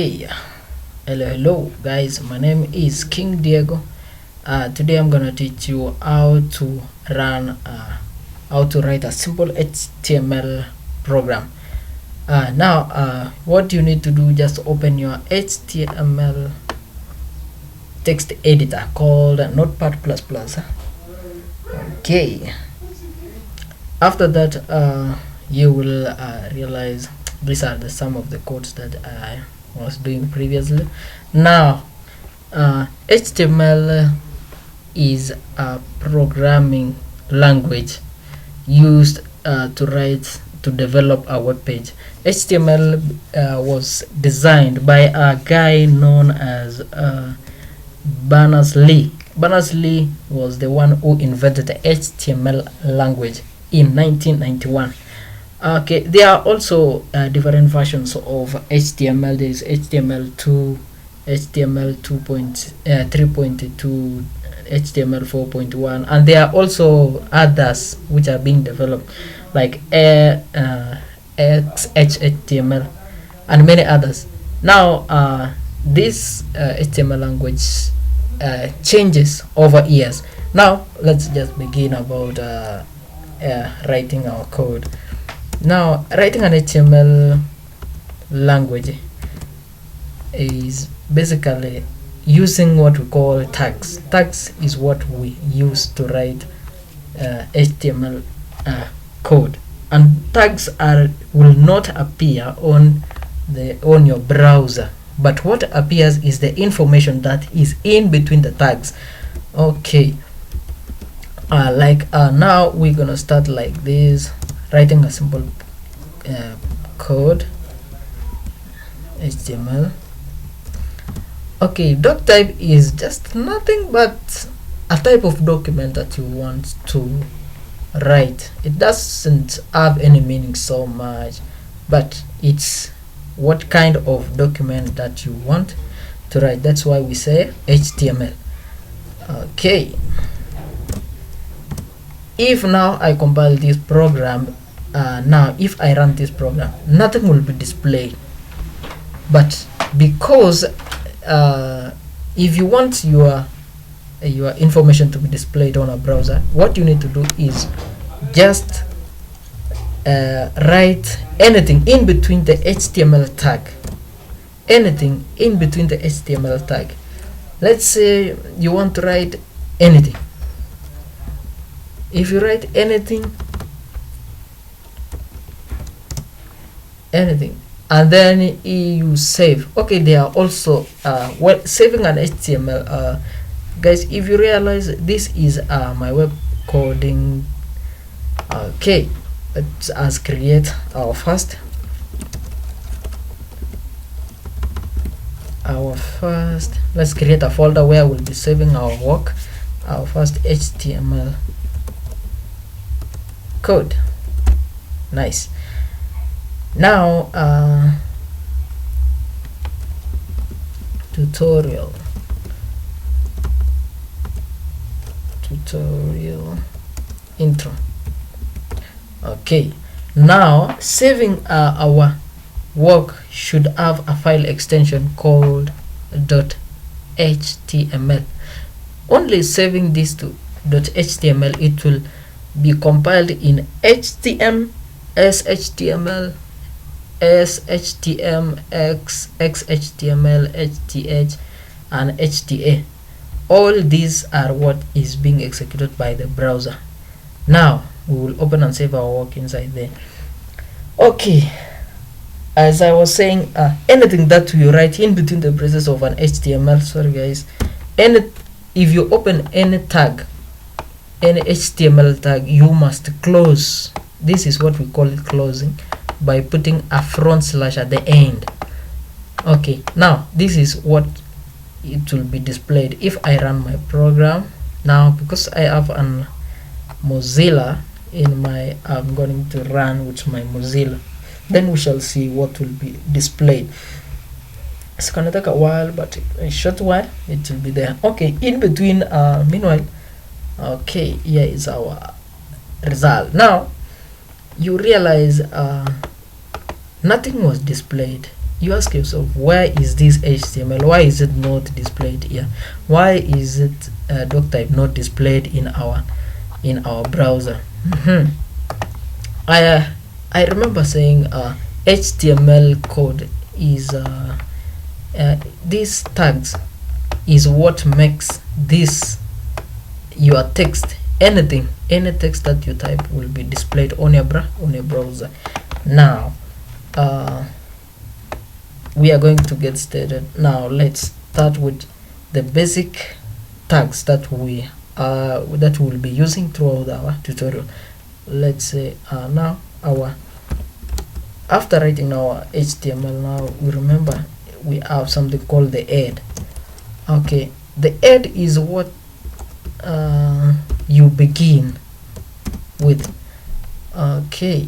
Hey, hello guys, my name is King Diego. Today I'm gonna teach you how to write a simple HTML program. Now, what you need to do, just open your HTML text editor called Notepad++. Okay, after that you will realize these are some of the codes that I was doing previously. Now, HTML is a programming language used to develop a web page. HTML was designed by a guy known as Berners-Lee. Berners-Lee was the one who invented the HTML language in 1991. Okay, there are also different versions of HTML. There is HTML2, HTML 3.2, HTML 4.1, and there are also others which are being developed, like XHTML and many others. Now, this HTML language changes over years. Now, let's just begin about writing our code. Now, writing an HTML language is basically using what we call tags. Tags is what we use to write HTML code, and tags will not appear on your browser, but what appears is the information that is in between the tags. Okay, now we're gonna start like this, writing a simple code HTML. Okay, doc type is just nothing but a type of document that you want to write. It doesn't have any meaning so much, but it's what kind of document that you want to write. That's why we say HTML. Okay, if now I compile this program, now if I run this program, nothing will be displayed. But because if you want your information to be displayed on a browser, what you need to do is just write anything in between the HTML tag. Anything in between the HTML tag. Let's say you want to write anything. If you write anything, and then you save. Okay, they are also saving an HTML. Guys, if you realize, this is my web coding. Okay, let's create our first let's create a folder where we'll be saving our work, our first HTML code. Nice. Now, tutorial intro. Okay, now saving our work should have a file extension called .html. Only saving this to .html, it will be compiled in HTML, SHTML, SHTM, XHTML, HTH, and HTA. All these are what is being executed by the browser. Now we will open and save our work inside there. Okay, as I was saying, anything that we write in between the braces of an HTML, sorry guys, if you open any tag, any HTML tag, you must close. This is what we call it, closing, by putting a front slash at the end. Okay, now this is what it will be displayed if I run my program. Now, because I have an Mozilla in my, I'm going to run with my Mozilla, then we shall see what will be displayed. It's gonna take a while, but a short while it will be there. Okay, in between, meanwhile, okay, here is our result. Now you realize nothing was displayed you ask yourself, where is this HTML? Why is it not displayed here? Why is it doctype not displayed in our browser? I remember saying HTML code is these tags is what makes this your text. Any text that you type will be displayed on your browser. Now we are going to get started. Now let's start with the basic tags that we will be using throughout our tutorial. Let's say now after writing our HTML, now we remember we have something called the head. Okay, the head is what you begin with. Okay,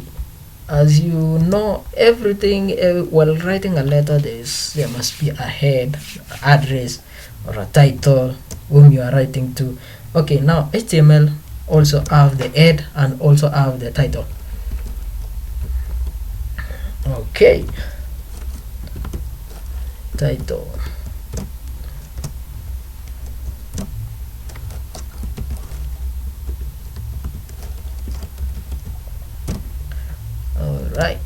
as you know, everything while writing a letter, there must be a head, address, or a title whom you are writing to. Okay, now HTML also have the head and also have the title. Okay, title. Alright,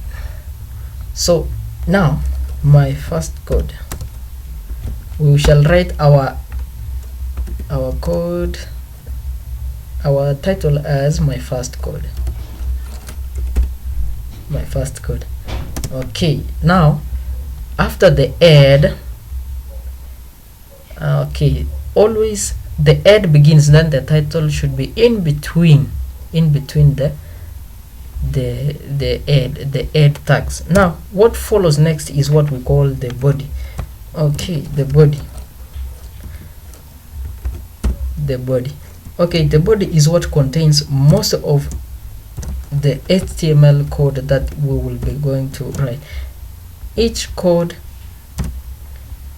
so now my first code, we shall write our code, our title as my first code. Okay, now after the head, okay, always the head begins, then the title should be in between the head tags. Now what follows next is what we call the body. Okay, the body. Okay, the body is what contains most of the HTML code that we will be going to write. Each code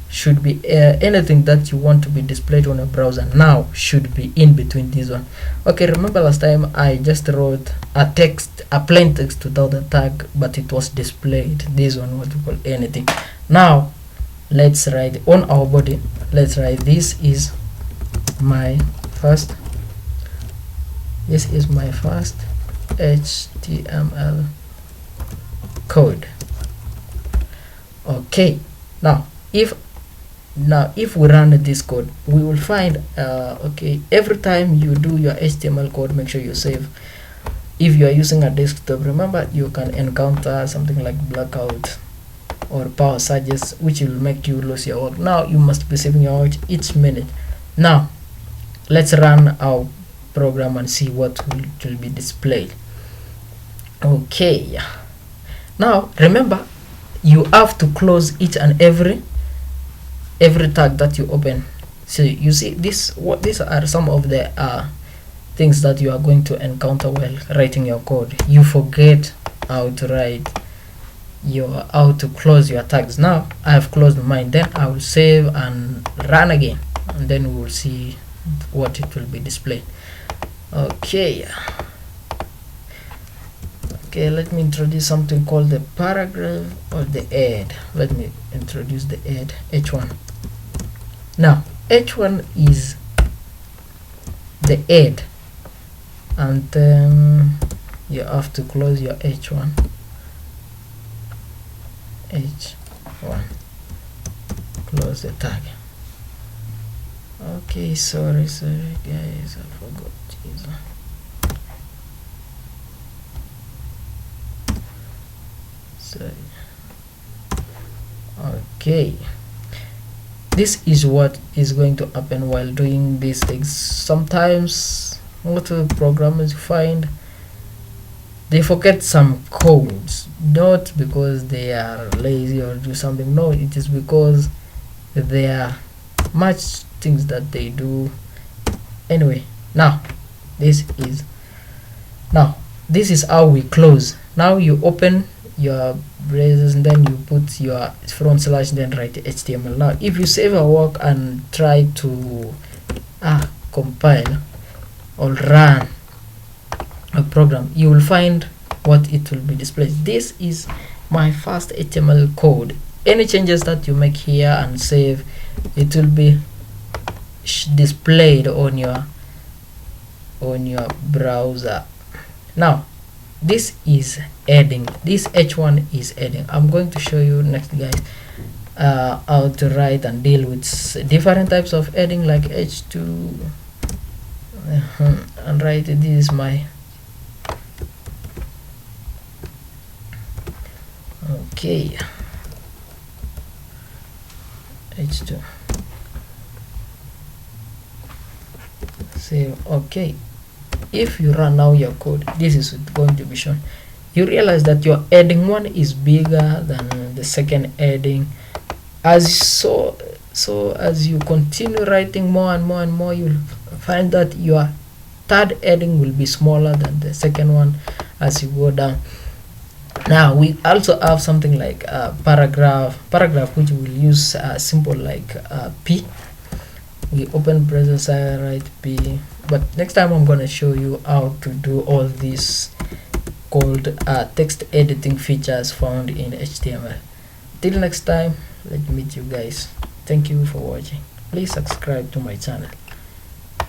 should be anything that you want to be displayed on a browser now should be in between this one. Okay, remember last time I just wrote a plain text without a tag, but it was displayed. This one, what we call anything. Now let's write on our body. Let's write this is my first HTML code. Okay, now if we run this code, we will find okay, every time you do your HTML code, make sure you save. If you are using a desktop, remember you can encounter something like blackout or power surges, which will make you lose your work. Now you must be saving your work each minute. Now let's run our program and see what will be displayed. Okay, now remember you have to close each and every tag that you open. So you see these are some of the things that you are going to encounter while writing your code. You forget how to close your tags. Now I have closed mine, then I will save and run again, and then we will see what it will be displayed. Okay, let me introduce something called the paragraph or the head. Let me introduce the head, h1. Now h1 is the head, and then you have to close your h1. Close the tag. Okay, sorry guys, I forgot. Jesus. Sorry. Okay, this is what is going to happen while doing these things. Sometimes what the programmers find, they forget some codes, not because they are lazy or do something. No, it is because there are much things that they do. Anyway, now this is how we close. Now you open your browsers and then you put your front slash, then write HTML. Now if you save your work and try to compile or run a program, you will find what it will be displayed. This is my first HTML code. any changes that you make here and save, it will be displayed on your browser. Now this is adding, this h1 is adding. I'm going to show you next, guys, how to write and deal with different types of adding like h2 and write. This is my okay h2 save. Okay, if you run now your code, this is going to be shown. You realize that your adding one is bigger than the second adding. As as you continue writing more and more and more, you'll find that your third adding will be smaller than the second one as you go down. Now we also have something like paragraph, which will use simple like p. We open browser, write p, but next time I'm gonna show you how to do all these called text editing features found in HTML. Till next time, let me meet you guys. Thank you for watching. Please subscribe to my channel.